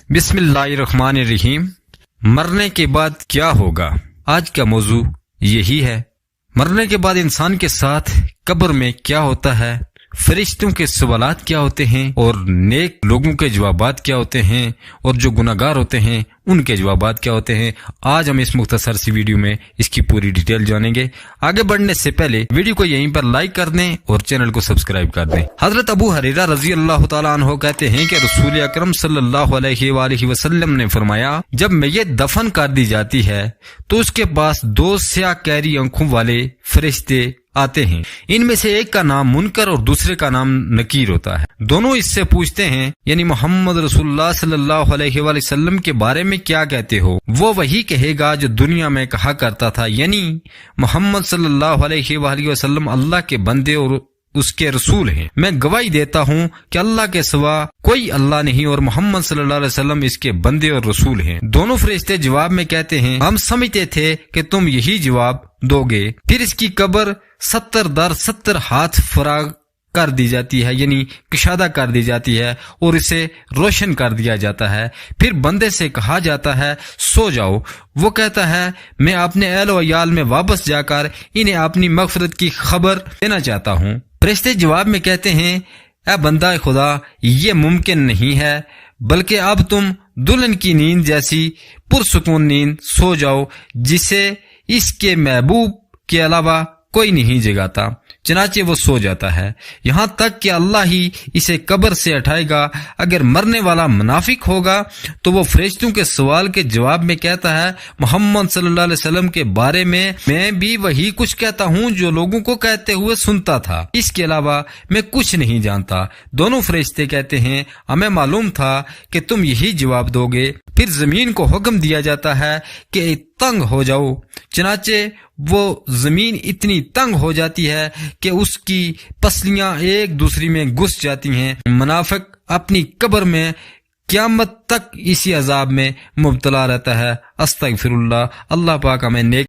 بسم اللہ الرحمن الرحیم۔ مرنے کے بعد کیا ہوگا؟ آج کا موضوع یہی ہے۔ مرنے کے بعد انسان کے ساتھ قبر میں کیا ہوتا ہے، فرشتوں کے سوالات کیا ہوتے ہیں، اور نیک لوگوں کے جوابات کیا ہوتے ہیں، اور جو گناہگار ہوتے ہیں ان کے جوابات کیا ہوتے ہیں۔ آج ہم اس مختصر سی ویڈیو میں اس کی پوری ڈیٹیل جانیں گے۔ آگے بڑھنے سے پہلے ویڈیو کو یہیں پر لائک کر دیں اور چینل کو سبسکرائب کر دیں۔ حضرت ابو ہریرہ رضی اللہ تعالیٰ عنہ کہتے ہیں کہ رسول اکرم صلی اللہ علیہ وآلہ وسلم نے فرمایا، جب میت دفن کر دی جاتی ہے تو اس کے پاس دو سیاہ کیری آنکھوں والے فرشتے آتے ہیں۔ ان میں سے ایک کا نام منکر اور دوسرے کا نام نکیر ہوتا ہے۔ دونوں اس سے پوچھتے ہیں، یعنی محمد رسول اللہ صلی اللہ علیہ وآلہ وسلم کے بارے میں کیا کہتے ہو؟ وہ وہی کہے گا جو دنیا میں کہا کرتا تھا، یعنی محمد صلی اللہ علیہ وآلہ وسلم اللہ کے بندے اور اس کے رسول ہیں۔ میں گواہی دیتا ہوں کہ اللہ کے سوا کوئی اللہ نہیں اور محمد صلی اللہ علیہ وسلم اس کے بندے اور رسول ہیں۔ دونوں فرشتے جواب میں کہتے ہیں، ہم سمجھتے تھے کہ تم یہی جواب دو گے۔ پھر اس کی قبر 70 در 70 ہاتھ فراغ کر دی جاتی ہے، یعنی کشادہ کر دی جاتی ہے، اور اسے روشن کر دیا جاتا ہے۔ پھر بندے سے کہا جاتا ہے، سو جاؤ۔ وہ کہتا ہے، میں اپنے اہل و عیال میں واپس جا کر انہیں اپنی مغفرت کی خبر دینا چاہتا ہوں۔ فرشتے جواب میں کہتے ہیں، اے بندہ خدا، یہ ممکن نہیں ہے، بلکہ اب تم دلہن کی نیند جیسی پرسکون نیند سو جاؤ جسے اس کے محبوب کے علاوہ کوئی نہیں جگاتا۔ چنانچہ وہ سو جاتا ہے، یہاں تک کہ اللہ ہی اسے قبر سے اٹھائے گا۔ اگر مرنے والا منافق ہوگا تو وہ فرشتوں کے سوال کے جواب میں کہتا ہے، محمد صلی اللہ علیہ وسلم کے بارے میں بھی وہی کچھ کہتا ہوں جو لوگوں کو کہتے ہوئے سنتا تھا، اس کے علاوہ میں کچھ نہیں جانتا۔ دونوں فرشتے کہتے ہیں، ہمیں معلوم تھا کہ تم یہی جواب دو گے۔ پھر زمین کو حکم دیا جاتا ہے کہ تنگ ہو جاؤ، چنانچہ وہ زمین اتنی تنگ ہو جاتی ہے کہ اس کی پسلیاں ایک دوسری میں گھس جاتی ہیں۔ منافق اپنی قبر میں قیامت تک اسی عذاب میں مبتلا رہتا ہے۔ استغفر اللہ۔ اللہ پاک ہمیں نیک